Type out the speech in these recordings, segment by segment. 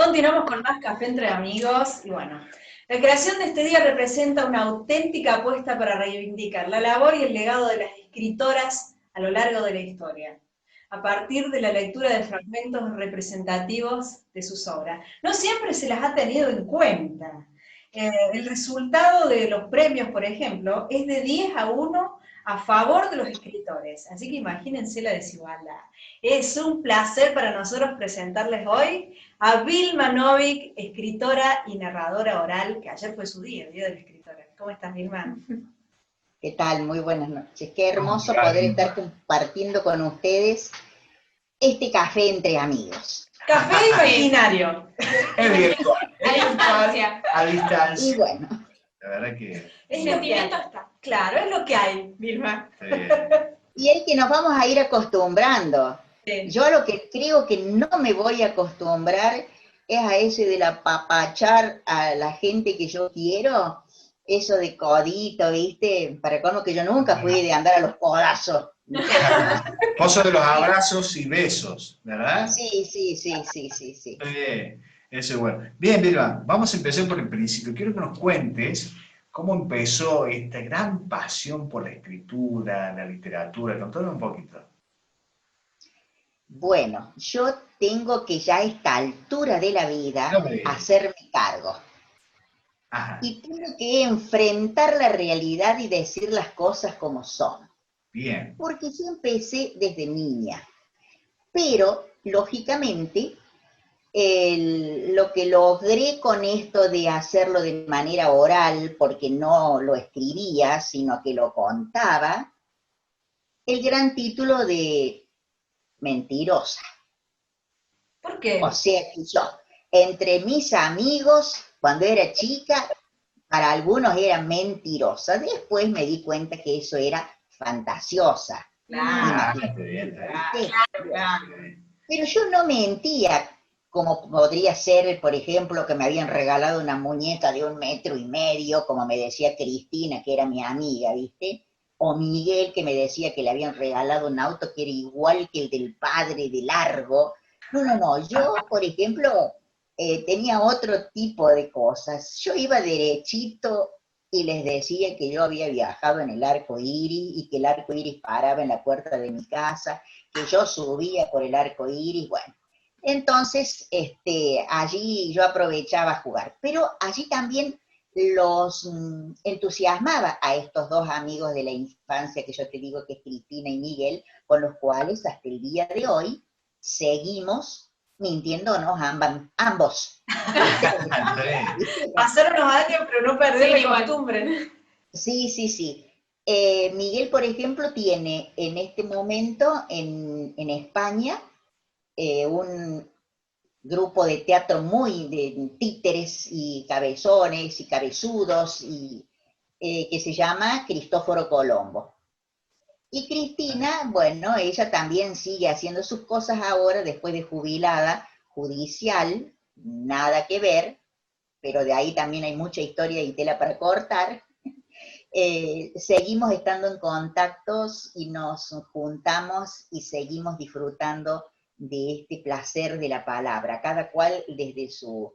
Continuamos con más Café entre Amigos y bueno, la creación de este día representa una auténtica apuesta para reivindicar la labor y el legado de las escritoras a lo largo de la historia, a partir de la lectura de fragmentos representativos de sus obras. No siempre se las ha tenido en cuenta. El resultado de los premios, por ejemplo, es de 10-1 a favor de los escritores, así que imagínense la desigualdad. Es un placer para nosotros presentarles hoy a Vilma Novick, escritora y narradora oral, que ayer fue su día, el Día de la Escritora. ¿Cómo estás, Vilma? ¿Qué tal? Muy buenas noches. Qué hermoso poder estar compartiendo con ustedes este café entre amigos. Café imaginario. Es virtual. A distancia. A distancia. Y bueno. La verdad que... El sentimiento está. Claro, es lo que hay, Vilma. Y es que nos vamos a ir acostumbrando. Sí. Yo lo que creo que no me voy a acostumbrar es a ese del apapachar a la gente que yo quiero, eso de codito, ¿viste? Para colmo que yo nunca fui de andar a los codazos. Vos sos de los abrazos y besos, ¿verdad? Sí. Eso es bueno. Bien, Vilma, vamos a empezar por el principio. Quiero que nos cuentes cómo empezó esta gran pasión por la escritura, la literatura. Contanos un poquito. Bueno, yo tengo que ya a esta altura de la vida hacerme cargo. Ajá. Y tengo que enfrentar la realidad y decir las cosas como son. Bien. Porque yo empecé desde niña. Pero, lógicamente, lo que logré con esto de hacerlo de manera oral, porque no lo escribía, sino que lo contaba, el gran título de mentirosa. ¿Por qué? O sea que yo, entre mis amigos, cuando era chica, para algunos era mentirosa. Después me di cuenta que eso era fantasiosa. Claro. Pero yo no mentía, como podría ser, por ejemplo, que me habían regalado una muñeca de 1,5 metros, como me decía Cristina, que era mi amiga, ¿viste? O Miguel, que me decía que le habían regalado un auto que era igual que el del padre de Largo. No, yo, por ejemplo, tenía otro tipo de cosas. Yo iba derechito y les decía que yo había viajado en el arco iris y que el arco iris paraba en la puerta de mi casa, que yo subía por el arco iris, bueno. Entonces, allí yo aprovechaba a jugar. Pero allí también los entusiasmaba a estos dos amigos de la infancia que yo te digo que es Cristina y Miguel, con los cuales hasta el día de hoy seguimos mintiéndonos ambos. Pasaron los años, pero no perder la costumbre. Sí. Miguel, por ejemplo, tiene en este momento en España un grupo de teatro muy de títeres y cabezones y cabezudos y que se llama Cristóforo Colombo. Y Cristina, bueno, ella también sigue haciendo sus cosas ahora, después de jubilada, judicial, nada que ver, pero de ahí también hay mucha historia y tela para cortar. Seguimos estando en contactos y nos juntamos y seguimos disfrutando de este placer de la palabra, cada cual desde su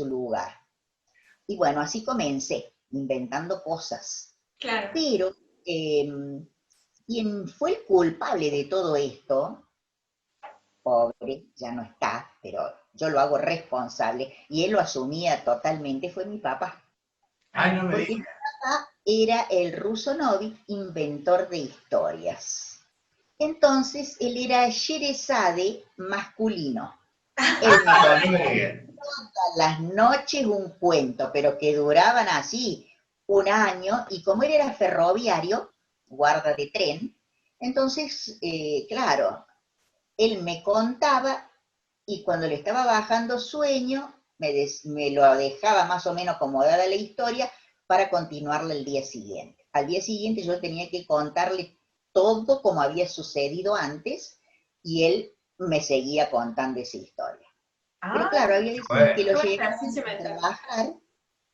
lugar. Y bueno, así comencé, inventando cosas. Claro. Pero quien fue el culpable de todo esto, pobre, ya no está, pero yo lo hago responsable, y él lo asumía totalmente, fue mi papá. Ay, no me Porque digas. mi papá era el ruso Novick, inventor de historias. Entonces, él era Sherezade masculino. Él me todas las noches un cuento, pero que duraban así un año, y como él era ferroviario, guarda de tren, entonces, claro, él me contaba, y cuando le estaba bajando sueño, me lo dejaba más o menos acomodada la historia para continuarla el día siguiente. Al día siguiente yo tenía que contarle todo como había sucedido antes, y él me seguía contando esa historia. Pero claro, había veces que lo llegaba a trabajar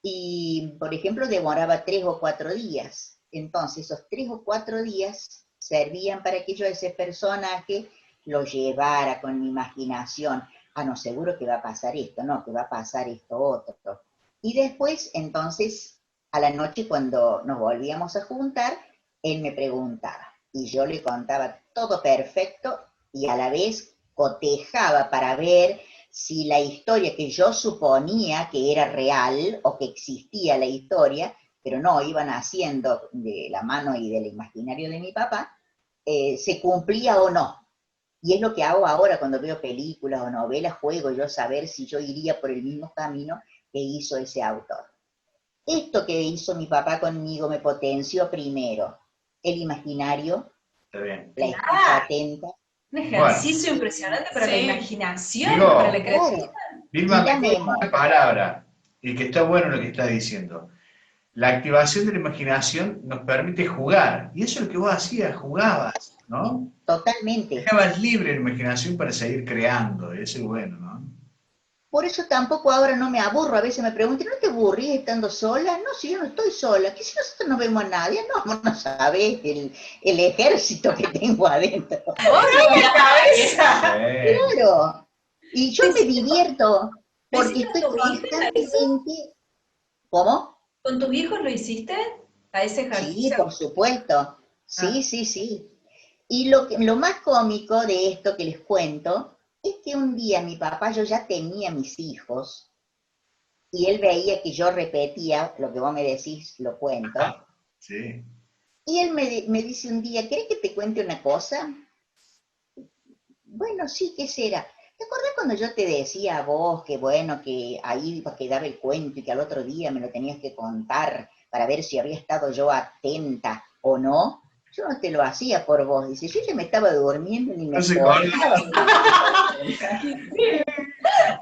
y, por ejemplo, demoraba 3 o 4 días. Entonces, esos 3 o 4 días servían para que yo a ese personaje lo llevara con mi imaginación, ah, no, seguro que va a pasar esto, no, que va a pasar esto otro. Y después, entonces, a la noche cuando nos volvíamos a juntar, él me preguntaba y yo le contaba todo perfecto y a la vez cotejaba para ver si la historia que yo suponía que era real o que existía la historia, pero no, iban haciendo de la mano y del imaginario de mi papá, se cumplía o no. Y es lo que hago ahora cuando veo películas o novelas, juego yo saber si yo iría por el mismo camino que hizo ese autor. Esto que hizo mi papá conmigo me potenció primero el imaginario, Está bien. la escucha atenta. Un Bueno, ejercicio impresionante para la Sí. imaginación, Digo, para la creatividad. Claro, Vilma, y la me quedó una memoria. palabra, y que está bueno lo que está diciendo. La activación de la imaginación nos permite jugar, y eso es lo que vos hacías, jugabas, ¿no? Totalmente. Dejabas libre la imaginación para seguir creando, y eso es bueno, ¿no? Por eso tampoco ahora no me aburro. A veces me preguntan, ¿no te aburrís estando sola? No, si yo no estoy sola. ¿Qué si nosotros no vemos a nadie? No, vos no sabés el ejército que tengo adentro. ¡Oh, la cabeza! Sí. Claro. Y yo me divierto ¿Lo porque hiciste estoy con tu hija, Marisa? constantemente... ¿Cómo? ¿Con tus hijos lo hiciste? ¿A ese Sí, ejercicio? por supuesto. Ah, Sí, sí, sí. Y lo más cómico de esto que les cuento es que un día mi papá, yo ya tenía mis hijos, y él veía que yo repetía lo que vos me decís, lo cuento, Sí. y él me dice un día, ¿querés que te cuente una cosa? Bueno, sí, ¿qué será? ¿Te acordás cuando yo te decía a vos que bueno, que ahí quedaba el cuento y que al otro día me lo tenías que contar para ver si había estado yo atenta o no? Yo no te lo hacía por vos. Dice, yo ya me estaba durmiendo ni me No se acordaba.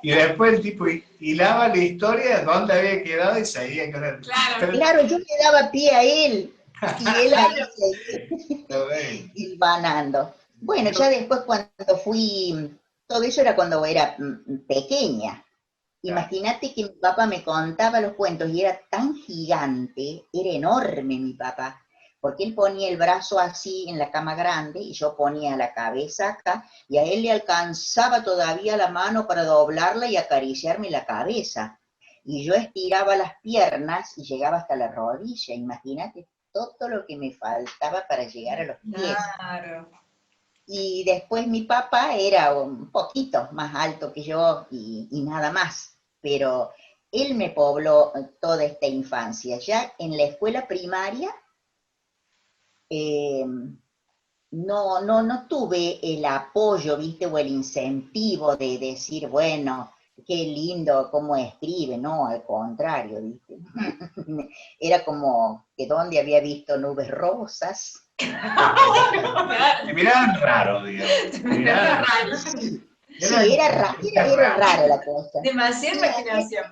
Y después el tipo hilaba la historia, dónde había quedado y sabía que era... Claro. Claro, yo le daba pie a él y él ahí seguía Está bien. hilvanando. Bueno, ya después cuando fui, todo eso era cuando era pequeña. Claro. Imagínate que mi papá me contaba los cuentos y era tan gigante, era enorme mi papá, porque él ponía el brazo así en la cama grande y yo ponía la cabeza acá y a él le alcanzaba todavía la mano para doblarla y acariciarme la cabeza. Y yo estiraba las piernas y llegaba hasta la rodilla. Imagínate todo lo que me faltaba para llegar a los pies. claro. Y después mi papá era un poquito más alto que yo y nada más, pero él me pobló toda esta infancia. Ya en la escuela primaria eh, no tuve el apoyo, ¿viste? O el incentivo de decir, bueno, qué lindo cómo escribe, no, al contrario, ¿viste? Era como que donde había visto nubes rosas. Te miraban raro, digamos. Te miraban raro. Sí, sí, Era era raro. rara la cosa. Demasiada Y imaginación.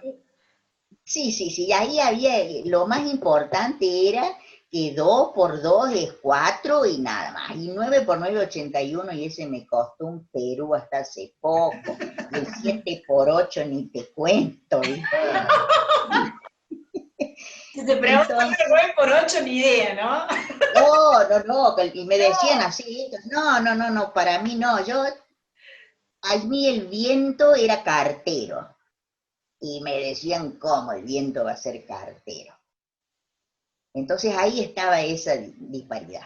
sí, sí, sí, ahí había, lo más importante era que 2 por 2 es 4 y nada más, y 9 por 9 es 81 y ese me costó un Perú hasta hace poco, y el 7 por 8 ni te cuento, ¿viste? Si te preguntan Entonces, 9 por 8, ni idea, ¿no? no, y me decían así, no, para mí no, a mí el viento era cartero, y me decían, ¿cómo el viento va a ser cartero? Entonces ahí estaba esa disparidad.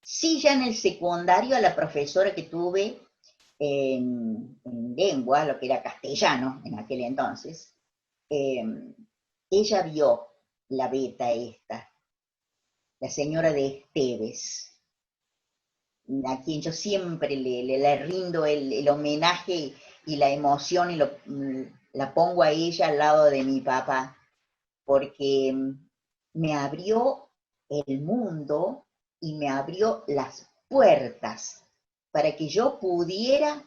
Sí, ya en el secundario, a la profesora que tuve en lengua, lo que era castellano en aquel entonces, eh, ella vio la beta esta, la señora de Esteves, a quien yo siempre le rindo el homenaje y la emoción y la pongo a ella al lado de mi papá, porque me abrió el mundo y me abrió las puertas para que yo pudiera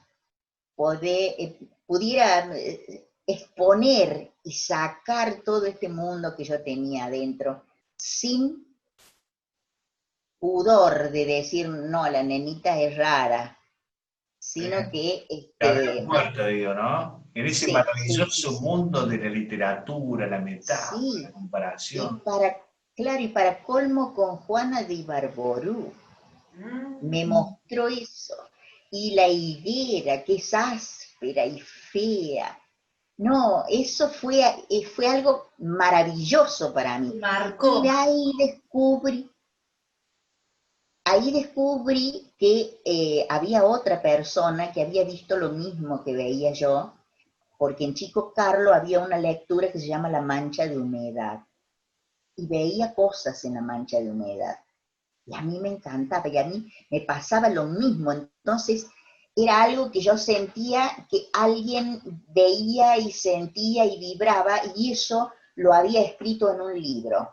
exponer y sacar todo este mundo que yo tenía adentro sin pudor de decir, no, la nenita es rara, sino que, Te abrió la puerta, digo, ¿no? En ese sí, sí, sí, maravilloso sí, mundo de la literatura, la metáfora, la sí, y comparación. claro, y para colmo con Juana de Ibarború, me Mm. mostró eso. Y la higuera, que es áspera y fea. No, eso fue algo maravilloso para mí. Marcó. Y ahí descubrí que había otra persona que había visto lo mismo que veía yo, porque en Chico Carlo había una lectura que se llama La mancha de humedad, y veía cosas en la mancha de humedad, y a mí me encantaba, y a mí me pasaba lo mismo, entonces era algo que yo sentía que alguien veía y sentía y vibraba, y eso lo había escrito en un libro.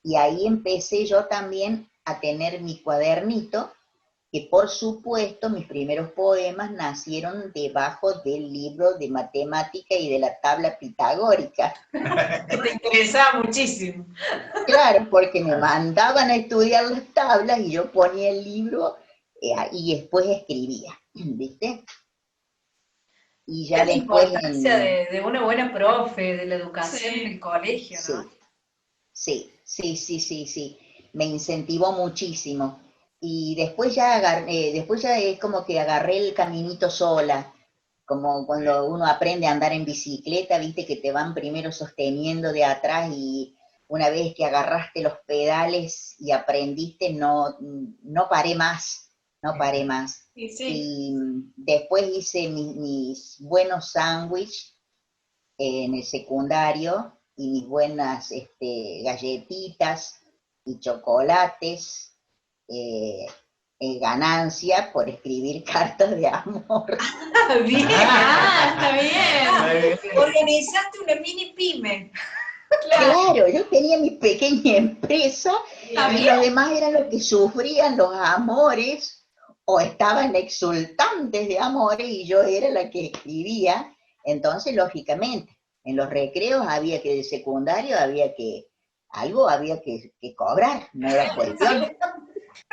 Y ahí empecé yo también a tener mi cuadernito, que por supuesto mis primeros poemas nacieron debajo del libro de matemática y de la tabla pitagórica. Que te interesaba muchísimo. Claro, porque me mandaban a estudiar las tablas y yo ponía el libro y después escribía, ¿viste? Y ya Es la después importancia de una buena profe, de la educación Sí. en el colegio, sí, ¿no? sí, me incentivó muchísimo. Y después después ya es como que agarré el caminito sola, como cuando uno aprende a andar en bicicleta, viste que te van primero sosteniendo de atrás y una vez que agarraste los pedales y aprendiste, no paré más, no paré más. Y sí. Y después hice mis buenos sándwiches en el secundario y mis buenas galletitas y chocolates, ganancia por escribir cartas de amor. Bien. Está bien. Organizaste una mini pyme. Claro, yo tenía mi pequeña empresa Está y bien. los demás eran los que sufrían los amores o estaban exultantes de amores y yo era la que escribía. Entonces, lógicamente, en los recreos de secundario algo había que cobrar, no era cuestión.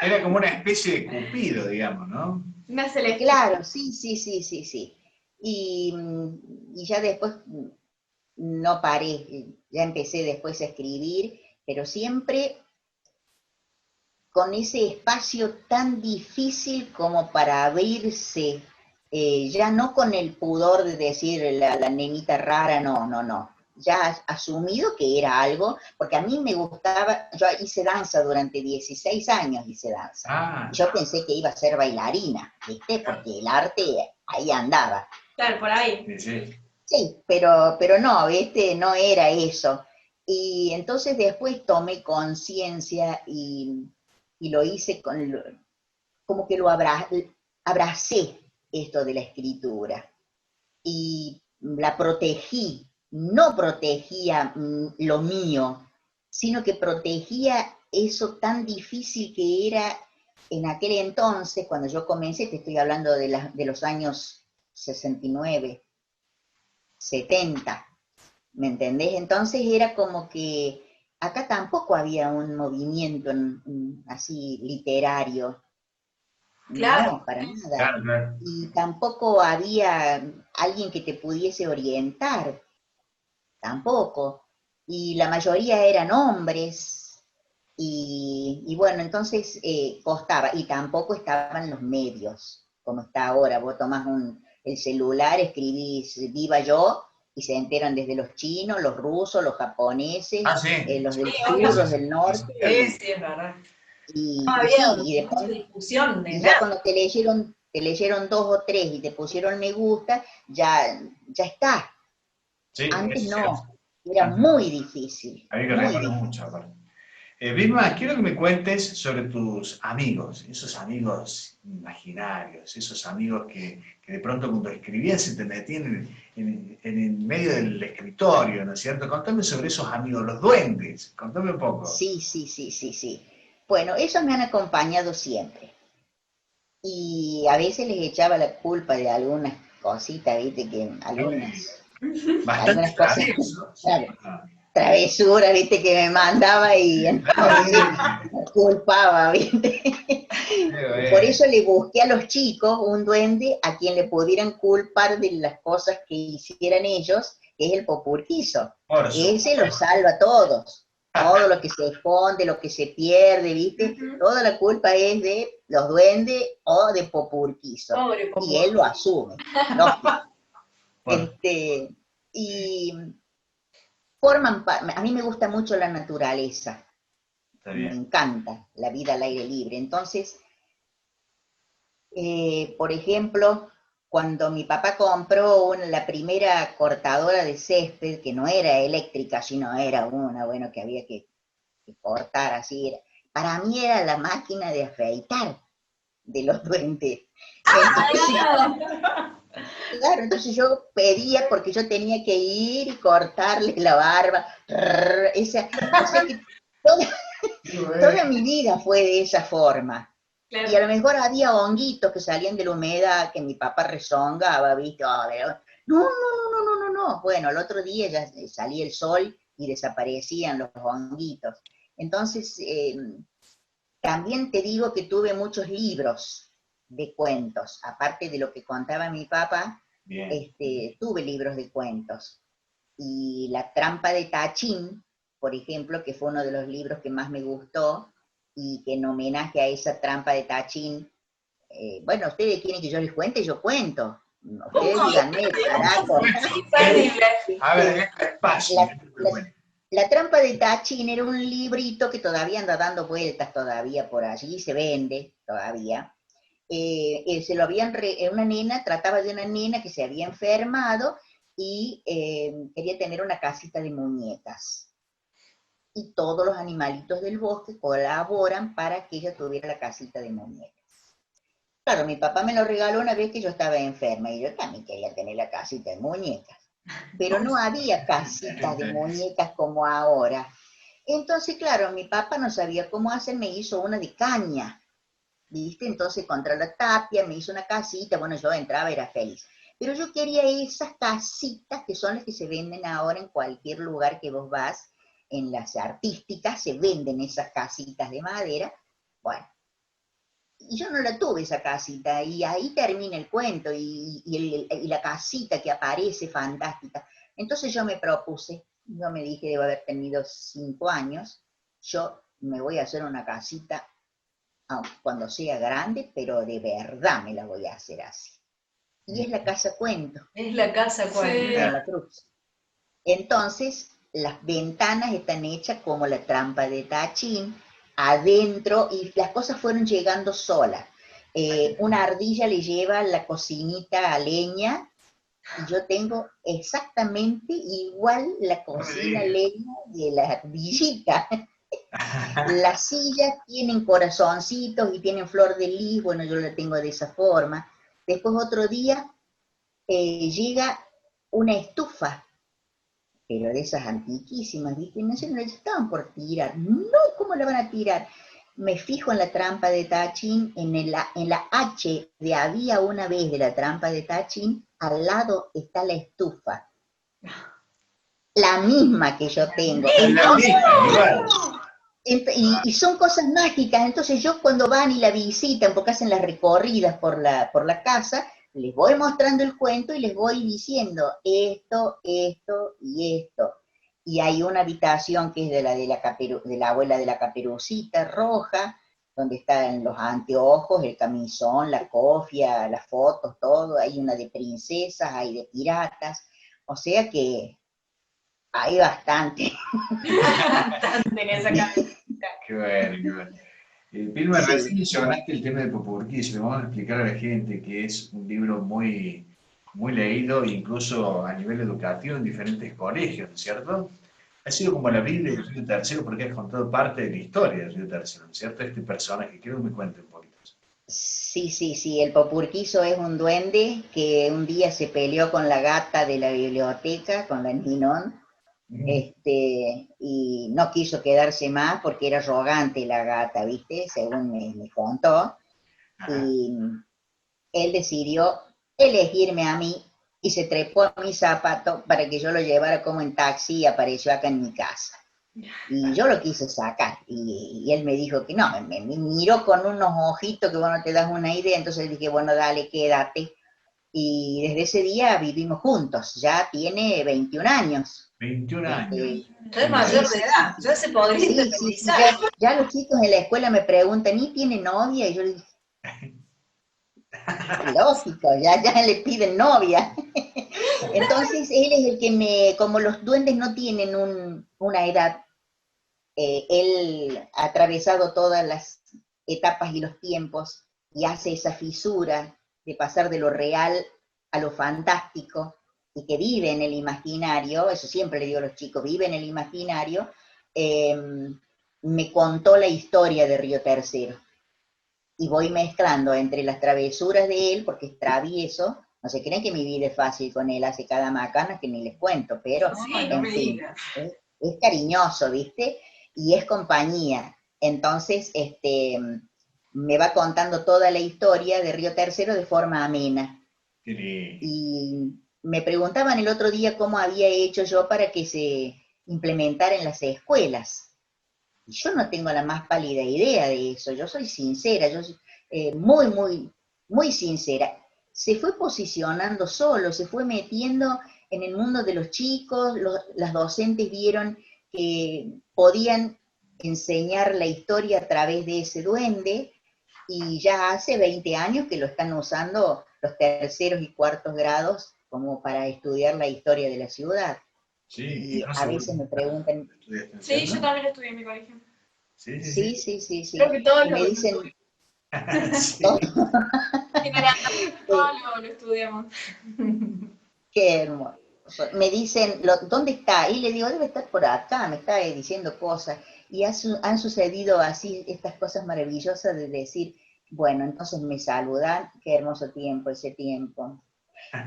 Era como una especie de Cupido, digamos, ¿no? Una selección. Claro, sí. Y ya después no paré, ya empecé después a escribir, pero siempre con ese espacio tan difícil como para abrirse, ya no con el pudor de decir la nenita rara, no, ya asumido que era algo, porque a mí me gustaba, yo hice danza durante 16 años, hice danza, Ah, y yo pensé que iba a ser bailarina, ¿viste? Porque el arte ahí andaba. Claro, por ahí. sí, sí. Sí, pero no, ¿viste? No era eso. Y entonces después tomé conciencia y lo hice como que abracé esto de la escritura y la protegí, no protegía lo mío, sino que protegía eso tan difícil que era en aquel entonces, cuando yo comencé, te estoy hablando de los años 69, 70, ¿me entendés? Entonces era como que acá tampoco había un movimiento así literario, Claro. no, para nada. Claro, claro. Y tampoco había alguien que te pudiese orientar, tampoco. Y la mayoría eran hombres, y bueno, entonces costaba, y tampoco estaban los medios, como está ahora. Vos tomás el celular, escribís Viva Yo, y se enteran desde los chinos, los rusos, los japoneses, Ah, sí. los del Sí, sur, obvio. los del norte, Sí, sí, es verdad. No y había sí, y mucha después difusión de y ya nada. cuando te leyeron dos o tres y te pusieron me gusta, ya está. Sí, Antes es cierto. no, era Antes muy difícil, había que muy recorrer difícil. mucho, aparte. Vilma, quiero que me cuentes sobre tus amigos, esos amigos imaginarios, esos amigos que de pronto cuando escribían se te metían en el medio del escritorio, ¿no es cierto? Contame sobre esos amigos, los duendes, contame un poco. Sí. Bueno, ellos me han acompañado siempre. Y a veces les echaba la culpa de algunas cositas, viste, que Bastante algunas cosas, traviesos. claro, Ah, travesura, viste, que me mandaba y entonces me culpaba, viste. Por eso le busqué a los chicos un duende a quien le pudieran culpar de las cosas que hicieran ellos, que es el Popurquizo. por Ese supuesto. los salva a todos. todo lo que se esconde, lo que se pierde, ¿viste? Toda la culpa es de los duendes o de Popurquizo. Pobre Y Popurquizo. él lo asume, lógico. Bueno, Y forman parte, a mí me gusta mucho la naturaleza, está me bien. encanta la vida al aire libre. Entonces, por ejemplo, cuando mi papá compró la primera cortadora de césped, que no era eléctrica, sino era una, bueno, que había que cortar así, para mí era la máquina de afeitar de los duendes. Entonces, claro, entonces yo pedía porque yo tenía que ir y cortarle la barba, o sea que toda mi vida fue de esa forma. Claro. Y a lo mejor había honguitos que salían de la humedad que mi papá rezongaba, ¿viste? Oh, no. Bueno, el otro día ya salía el sol y desaparecían los honguitos. Entonces, también te digo que tuve muchos libros de cuentos, aparte de lo que contaba mi papá, Bien. tuve libros de cuentos. Y La trampa de Tachín, por ejemplo, que fue uno de los libros que más me gustó, y que en homenaje a esa trampa de Tachín, bueno, ustedes quieren que yo les cuente, yo cuento. Ustedes díganme, carajo. A ver, espacio. La trampa de Tachín era un librito que todavía anda dando vueltas todavía por allí, se vende todavía. Se lo habían una nena, trataba de una nena que se había enfermado y quería tener una casita de muñecas. Y todos los animalitos del bosque colaboran para que ella tuviera la casita de muñecas. Claro, mi papá me lo regaló una vez que yo estaba enferma y yo también quería tener la casita de muñecas. Pero no había casitas de muñecas como ahora. Entonces, claro, mi papá no sabía cómo hacer, me hizo una de caña, ¿viste? Entonces, contra la tapia, me hizo una casita, bueno, yo entraba, era feliz. Pero yo quería esas casitas que son las que se venden ahora en cualquier lugar que vos vas, en las artísticas, se venden esas casitas de madera. Bueno, y yo no la tuve esa casita, y ahí termina el cuento, y la casita que aparece fantástica. Entonces yo me propuse, yo me dije, debo haber tenido 5 años, yo me voy a hacer una casita cuando sea grande, pero de verdad me la voy a hacer así. Y es la casa cuento. Es la casa cuento. En la cruz. Entonces, las ventanas están hechas como la trampa de Tachín, adentro, y las cosas fueron llegando solas. Una ardilla le lleva la cocinita a leña, y yo tengo exactamente igual la cocina a leña de la ardillita. Las sillas tienen corazoncitos y tienen flor de lis, bueno, yo la tengo de esa forma. Después otro día llega una estufa, pero de esas antiquísimas, ¿viste? No sé, no la estaban por tirar. No, ¿cómo la van a tirar? Me fijo en la trampa de Tachín, en la H de había una vez de la trampa de Tachín, al lado está la estufa. La misma que yo tengo. Entonces, y son cosas mágicas. Entonces yo cuando van y la visitan, porque hacen las recorridas por la casa, les voy mostrando el cuento y les voy diciendo esto, esto y esto. Y hay una habitación que es de la abuela de la Caperucita Roja, donde están los anteojos, el camisón, la cofia, las fotos, todo. Hay una de princesas, hay de piratas. O sea que hay bastante. Bastante en esa cabeza. Qué bueno, qué bueno. Vilma, Sí. recién mencionaste el tema de Popurquizo. Le vamos a explicar a la gente que es un libro muy, muy leído, incluso a nivel educativo en diferentes colegios, ¿no es cierto? Ha sido como la Biblia del Río Tercero porque has contado parte de la historia del Río Tercero, ¿no es cierto? Este personaje, quiero que me cuente un poquito. Sí, el Popurquizo es un duende que un día se peleó con la gata de la biblioteca, con la Ninón, y no quiso quedarse más porque era arrogante la gata, ¿viste? Según me contó. Y él decidió elegirme a mí y se trepó a mi zapato para que yo lo llevara como en taxi y apareció acá en mi casa. Y yo lo quise sacar, y él me dijo que no, me miró con unos ojitos que vos no te das una idea, entonces dije, bueno, dale, quédate. y desde ese día vivimos juntos, ya tiene 21 años. 21 años. Ya es mayor de edad, ya se podría Sí, independizar. ya los chicos en la escuela me preguntan, ¿y tiene novia? Y yo les digo, lógico, ya le piden novia. Entonces él es el que como los duendes no tienen una edad, él ha atravesado todas las etapas y los tiempos y hace esa fisura de pasar de lo real a lo fantástico y que vive en el imaginario, eso siempre le digo a los chicos, vive en el imaginario, me contó la historia de Río Tercero. Y voy mezclando entre las travesuras de él, porque es travieso, no se creen que mi vida es fácil con él, hace cada macana que ni les cuento, pero No en me fin, digas. es cariñoso, ¿viste? Y es compañía. Entonces, me va contando toda la historia de Río Tercero de forma amena. Y me preguntaban el otro día cómo había hecho yo para que se implementara en las escuelas. Y yo no tengo la más pálida idea de eso, yo soy sincera, yo soy muy, muy, muy sincera. Se fue posicionando solo, se fue metiendo en el mundo de los chicos, las docentes vieron que podían enseñar la historia a través de ese duende, y ya hace 20 años que lo están usando los terceros y cuartos grados como para estudiar la historia de la ciudad. Sí, Y no a veces me preguntan, Sí, yo también estudié en mi colegio. sí. Creo que todos Y me lo dicen, Sí. generalmente todos lo estudiamos. qué hermoso. Me dicen, ¿dónde está? Y le digo, debe estar por acá, me está diciendo cosas. Y han sucedido así estas cosas maravillosas de decir, bueno, entonces me saludan, qué hermoso tiempo ese tiempo.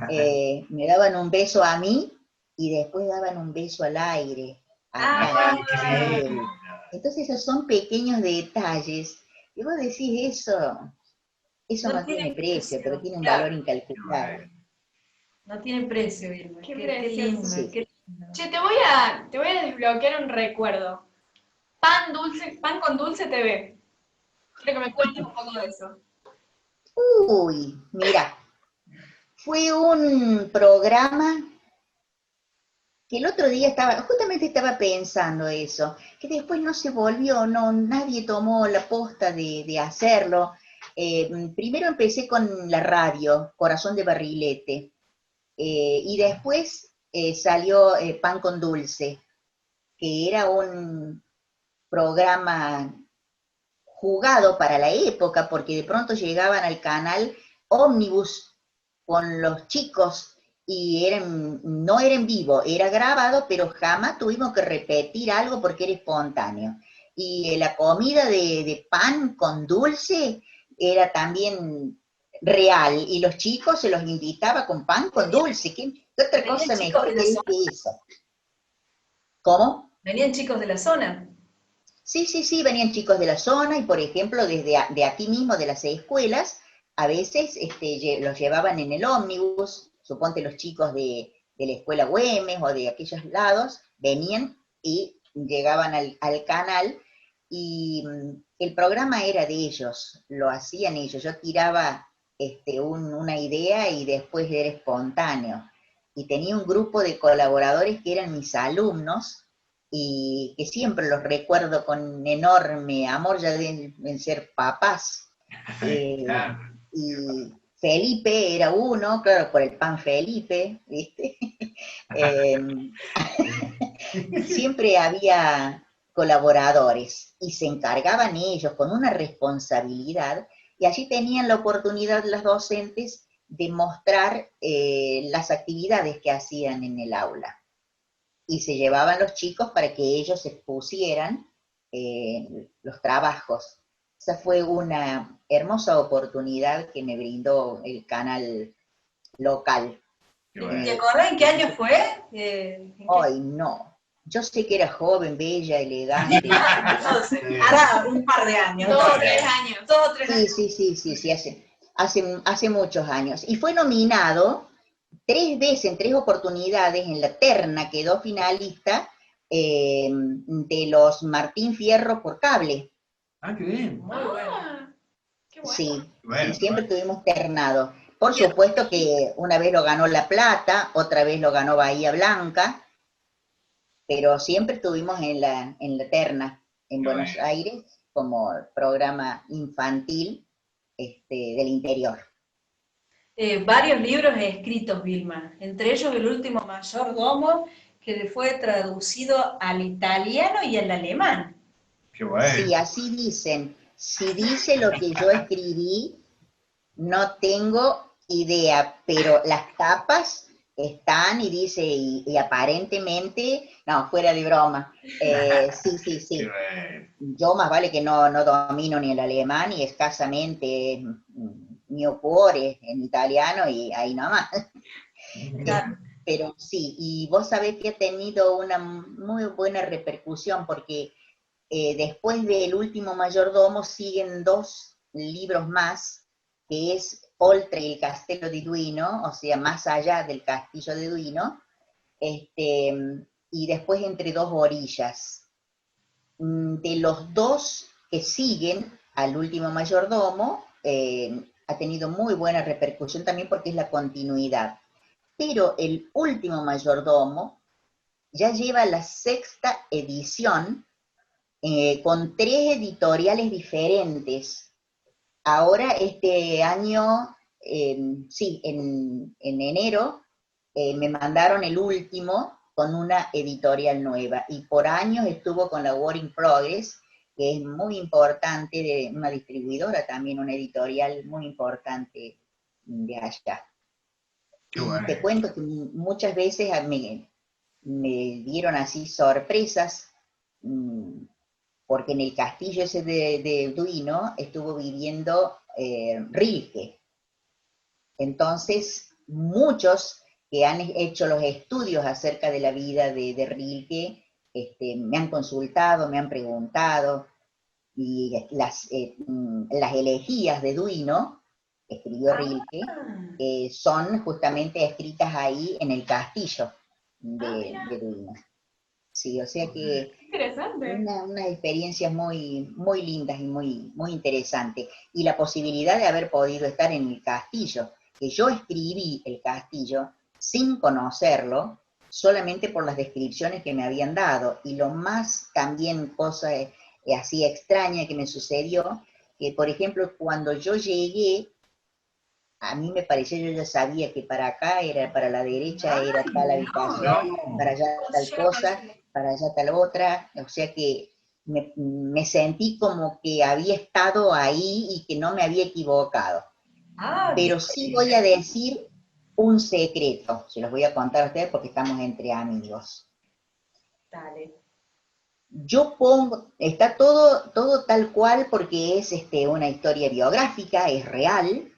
Me daban un beso a mí y después daban un beso al aire, acá en el cielo. Entonces esos son pequeños detalles. Y vos decís, eso no tiene precio, pero tiene un valor incalculable. No tiene precio, Vilma. Qué Qué precioso. lindo, Sí. qué lindo. Che, te voy a desbloquear un recuerdo. Pan con Dulce TV. Quiero que me cuentes un poco de eso. Uy, mira, fue un programa que el otro día justamente estaba pensando eso, que después no se volvió, nadie tomó la posta de hacerlo. Primero empecé con la radio, Corazón de Barrilete, y después salió Pan con Dulce, que era un programa jugado para la época, porque de pronto llegaban al canal ómnibus con los chicos y no era en vivo, era grabado, pero jamás tuvimos que repetir algo porque era espontáneo. Y la comida de pan con dulce era también real, y los chicos se los invitaba con pan con dulce. ¿Qué otra cosa mejor que eso? ¿Cómo? Venían chicos de la zona. Sí, venían chicos de la zona y, por ejemplo, de aquí mismo, de las escuelas, a veces los llevaban en el ómnibus, suponte los chicos de la escuela Güemes o de aquellos lados, venían y llegaban al canal, y el programa era de ellos, lo hacían ellos, yo tiraba una idea y después era espontáneo. Y tenía un grupo de colaboradores que eran mis alumnos, y que siempre los recuerdo con enorme amor, ya deben ser papás. Claro. Y Felipe era uno, claro, por el pan Felipe, ¿viste? Siempre había colaboradores y se encargaban ellos con una responsabilidad, y allí tenían la oportunidad las docentes de mostrar las actividades que hacían en el aula. Y se llevaban los chicos para que ellos expusieran los trabajos. Esa fue una hermosa oportunidad que me brindó el canal local. Bueno. ¿Te acordás en qué año fue? Ay, no. Yo sé que era joven, bella, elegante. Entonces, hará un par de años. 2 o 3 años. 2 o 3 años. Sí, hace muchos años. Y fue nominado 3 veces, en 3 oportunidades, en la terna quedó finalista de los Martín Fierro por cable. Ah, qué bien. Muy bueno. Qué bueno. Sí, Bueno, siempre tuvimos ternado. Por supuesto que una vez lo ganó La Plata, otra vez lo ganó Bahía Blanca, pero siempre estuvimos en la terna, en Qué Buenos bueno. Aires, como programa infantil del interior. Varios libros escritos, Vilma, entre ellos El último mayordomo, que fue traducido al italiano y al alemán. Qué bueno. Sí, así dicen. Si dice lo que yo escribí, no tengo idea, pero las tapas están y dice, y aparentemente, no, fuera de broma. Sí, sí, Qué sí. bueno. Yo más vale que no domino ni el alemán, ni escasamente mi opore en italiano, y ahí nomás. Claro. Pero sí, y vos sabés que ha tenido una muy buena repercusión, porque después del último mayordomo siguen 2 libros más, que es Oltre el Castello di Duino, o sea, más allá del castillo de Duino, y después Entre dos orillas. De los 2 que siguen al último mayordomo, ha tenido muy buena repercusión también porque es la continuidad. Pero el último mayordomo ya lleva la 6ª edición, con 3 editoriales diferentes. Ahora este año, sí, en enero, me mandaron el último con una editorial nueva, y por años estuvo con la Work in Progress, que es muy importante, de una distribuidora también, una editorial muy importante de allá. Qué Y bueno. te cuento que muchas veces me dieron así sorpresas, porque en el castillo ese de Duino estuvo viviendo Rilke. Entonces, muchos que han hecho los estudios acerca de la vida de Rilke, me han consultado, me han preguntado, y las elegías de Duino, que escribió Ah, Rilke, son justamente escritas ahí en el castillo Mira, de Duino. Sí, o sea que qué interesante. unas experiencias muy, muy lindas y muy, muy interesantes. Y la posibilidad de haber podido estar en el castillo, que yo escribí el castillo sin conocerlo, solamente por las descripciones que me habían dado. Y lo más también cosa así extraña que me sucedió, que por ejemplo cuando yo llegué, a mí me pareció, yo ya sabía que para acá era, para la derecha era ay, tal no, habitación, para allá tal yo no cosa, coincidí. para allá tal otra, o sea que me sentí como que había estado ahí y que no me había equivocado. Ah, Pero ¿viste? sí voy a decir un secreto, se los voy a contar a ustedes porque estamos entre amigos. Dale. Yo pongo, está todo tal cual porque es una historia biográfica, es real,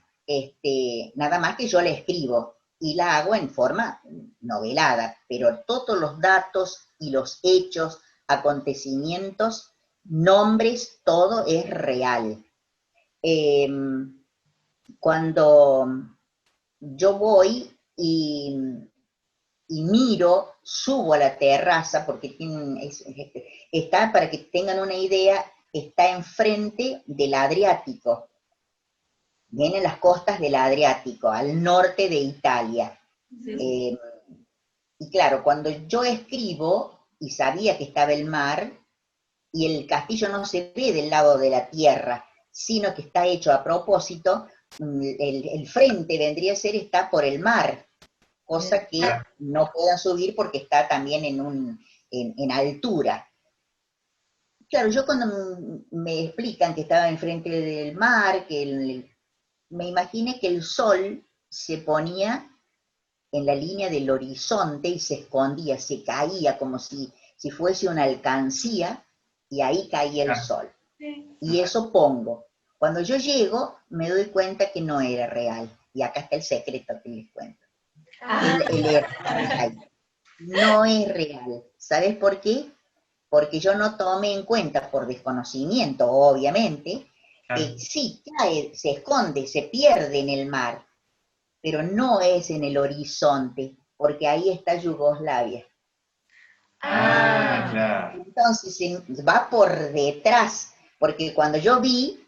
nada más que yo la escribo y la hago en forma novelada, pero todos los datos y los hechos, acontecimientos, nombres, todo es real. Eh, Cuando yo voy y miro, subo a la terraza, porque está, para que tengan una idea, está enfrente del Adriático. Vienen las costas del Adriático, al norte de Italia. Sí, sí. Eh, y claro, cuando yo escribo y sabía que estaba el mar, y el castillo no se ve del lado de la tierra, sino que está hecho a propósito, el frente vendría a ser, está por el mar, cosa que no puedan subir porque está también en altura. Claro, yo cuando me explican que estaba enfrente del mar, me imaginé que el sol se ponía en la línea del horizonte y se escondía, se caía como si fuese una alcancía, y ahí caía el sol. Sí. Y eso pongo. Cuando yo llego, me doy cuenta que no era real. Y acá está el secreto que les cuento. Ah, El error está ahí. No es real. ¿Sabes por qué? Porque yo no tomé en cuenta, por desconocimiento, obviamente, que sí cae, se esconde, se pierde en el mar, pero no es en el horizonte, porque ahí está Yugoslavia. Ah, ah, claro. Entonces va por detrás, porque cuando yo vi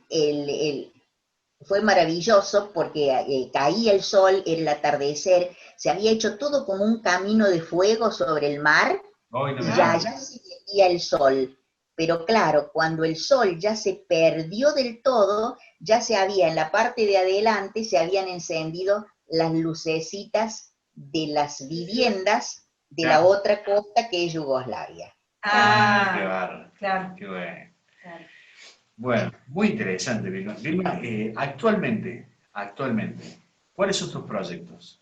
fue maravilloso porque caía el sol, era el atardecer, se había hecho todo como un camino de fuego sobre el mar Hoy no y me ya digas. se veía el sol. Pero claro, cuando el sol ya se perdió del todo, ya se había en la parte de adelante, se habían encendido las lucecitas de las viviendas de la Claro. otra costa que es Yugoslavia. Qué Ah, bárbaro. claro, Qué bueno. claro. Bueno, muy interesante, Vilma. Vilma, actualmente, ¿cuáles son tus proyectos?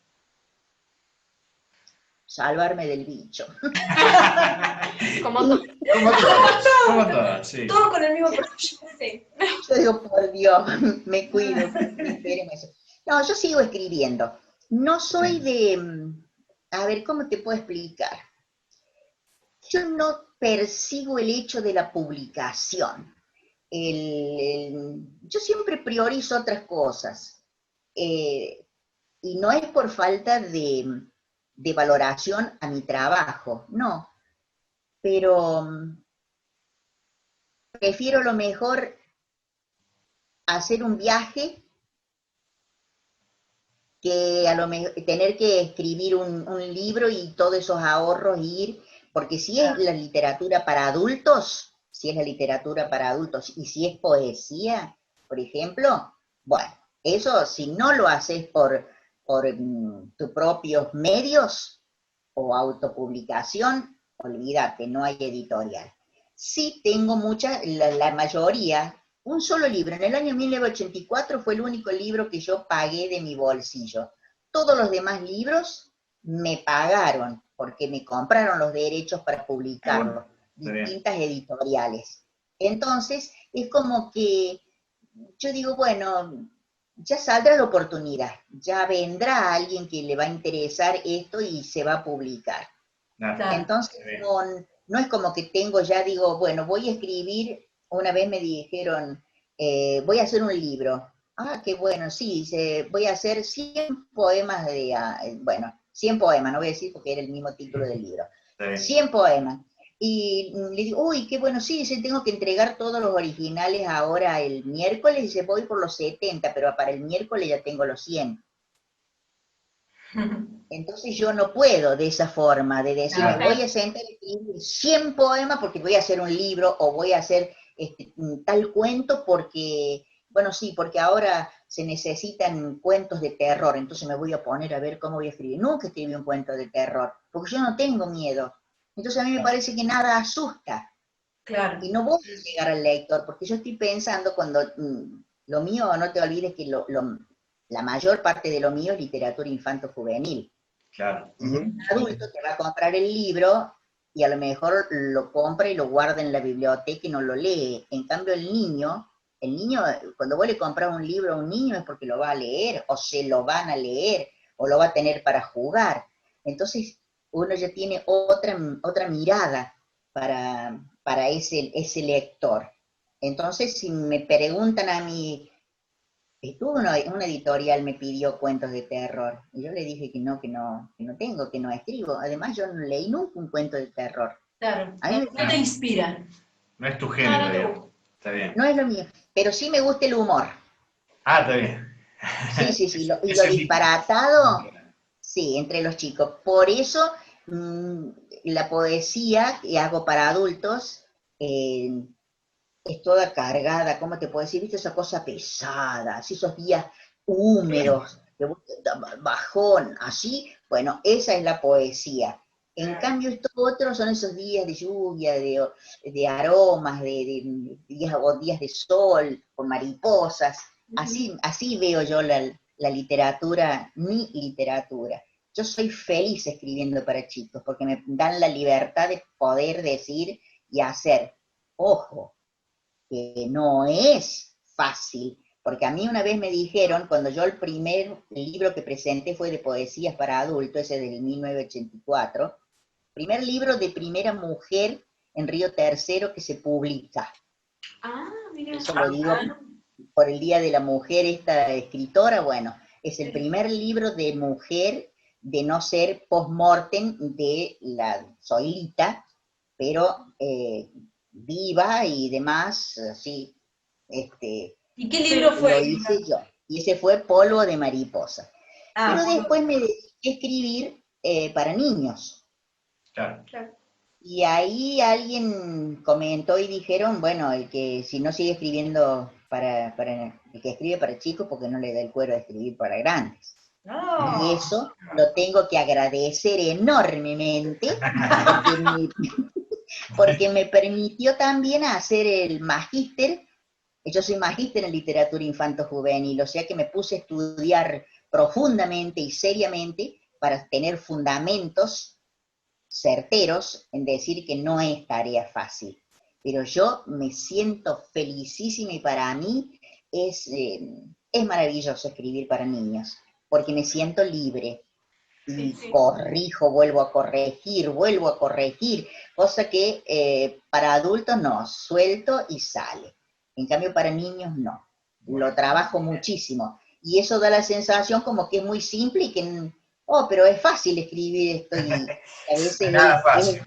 Salvarme del bicho. Como todo. Como todas, como todas, sí. Todo con el mismo proyecto. Sí. Yo digo, por Dios, me cuido, espéreme eso. No, yo sigo escribiendo. No soy de, a ver, ¿cómo te puedo explicar? Yo no persigo el hecho de la publicación. Yo siempre priorizo otras cosas. Eh, y no es por falta de valoración a mi trabajo, no. Pero prefiero lo mejor hacer un viaje que a lo mejor tener que escribir un libro y todos esos ahorros ir, porque si es la literatura para adultos, si es la literatura para adultos y si es poesía, por ejemplo, bueno, eso si no lo haces por tus propios medios o autopublicación, olvídate, no hay editorial. Sí tengo muchas, la mayoría, un solo libro. En el año 1984 fue el único libro que yo pagué de mi bolsillo. Todos los demás libros me pagaron porque me compraron los derechos para publicarlos, Está bien. distintas editoriales. Entonces, es como que yo digo, bueno, ya saldrá la oportunidad, ya vendrá alguien que le va a interesar esto y se va a publicar. Nada, Entonces, está bien. no es como que tengo ya, digo, bueno, voy a escribir, una vez me dijeron, voy a hacer un libro. Ah, qué bueno, sí, voy a hacer 100 poemas bueno, 100 poemas, no voy a decir porque era el mismo título del libro. Está bien. 100 poemas. Y le digo, uy, qué bueno, sí, dice, tengo que entregar todos los originales ahora el miércoles, y dice, voy por los 70, pero para el miércoles ya tengo los 100. Entonces yo no puedo de esa forma, de decir, me voy a sentar y escribir 100 poemas porque voy a hacer un libro o voy a hacer tal cuento porque, bueno, sí, porque ahora se necesitan cuentos de terror, entonces me voy a poner a ver cómo voy a escribir. Nunca escribí un cuento de terror, porque yo no tengo miedo. Entonces a mí me parece que nada asusta Claro. y no voy a llegar al lector, porque yo estoy pensando cuando lo mío, no te olvides que la mayor parte de lo mío es literatura infanto-juvenil. Claro. Un adulto te va a comprar el libro y a lo mejor lo compra y lo guarda en la biblioteca y no lo lee. En cambio el niño, cuando vos le compras un libro a un niño es porque lo va a leer, o se lo van a leer, o lo va a tener para jugar. Entonces uno ya tiene otra mirada para ese lector. Entonces, si me preguntan a mí, estuvo una editorial, me pidió cuentos de terror, y yo le dije que no tengo, que no escribo. Además, yo no leí nunca un cuento de terror. Claro. A mí No te inspiran. No es tu género, no te digamos. Está bien. no es lo mío, pero sí me gusta el humor. Ah, está bien. Sí, lo Ese es disparatado, sí, entre los chicos. Por eso, la poesía que hago para adultos es toda cargada, ¿cómo te puedo decir? ¿Viste esa cosa pesada? Así esos días húmedos, bajón, así. Bueno, esa es la poesía. En cambio, estos otros son esos días de lluvia, de aromas, de días de sol, con mariposas. Así veo yo la literatura, mi literatura. Yo soy feliz escribiendo para chicos porque me dan la libertad de poder decir y hacer. Ojo, que no es fácil, porque a mí una vez me dijeron, cuando yo el primer libro que presenté fue de poesías para adultos, ese del 1984, primer libro de primera mujer en Río Tercero que se publica. Ah, mira. Eso lo digo por el Día de la Mujer, esta escritora, bueno, es el primer libro de mujer de no ser post-mortem de la Zoilita, pero viva y demás, así, ¿Y qué libro Lo fue? hice yo. Y ese fue Polvo de Mariposa. Ah, Pero después me dediqué a escribir para niños. Claro. Claro. Y ahí alguien comentó y dijeron, bueno, el que si no sigue escribiendo el que escribe para chicos, porque no le da el cuero a escribir para grandes. no. Y eso lo tengo que agradecer enormemente, porque me permitió también hacer el magíster. Yo soy magíster en literatura infanto-juvenil, o sea que me puse a estudiar profundamente y seriamente para tener fundamentos certeros en decir que no es tarea fácil. Pero yo me siento felicísima y para mí es maravilloso escribir para niños, porque me siento libre. Y Sí. corrijo, vuelvo a corregir, cosa que para adultos no, suelto y sale. En cambio para niños no. Lo trabajo muchísimo. Y eso da la sensación como que es muy simple y que, pero es fácil escribir esto y a veces Nada fácil.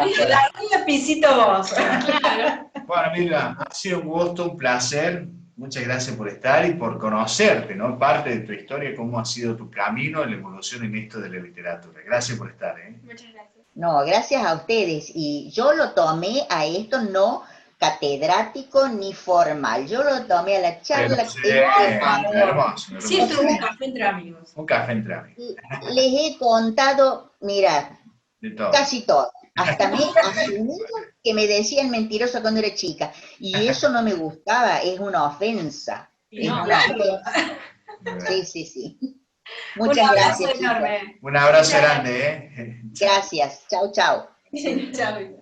Un lapicito vos. Claro. Bueno, Mirna, ha sido un gusto, un placer. Muchas gracias por estar y por conocerte, ¿no? Parte de tu historia, cómo ha sido tu camino, la evolución en esto de la literatura. Gracias por estar, ¿eh? Muchas gracias. No, gracias a ustedes. Y yo lo tomé a esto no catedrático ni formal. Yo lo tomé a la charla Sí, entre hermoso. Siempre un café entre amigos. Un café entre amigos. les he contado, mira, De todo. casi todo. Hasta me he asumido que me decían mentirosa cuando era chica. Y eso no me gustaba, es una ofensa. Y Es no, una claro. ofensa. Sí, sí, sí. Un Muchas abrazo gracias, chicos. enorme. Un abrazo grande, ¿eh? Gracias. Chau, chau. Chao.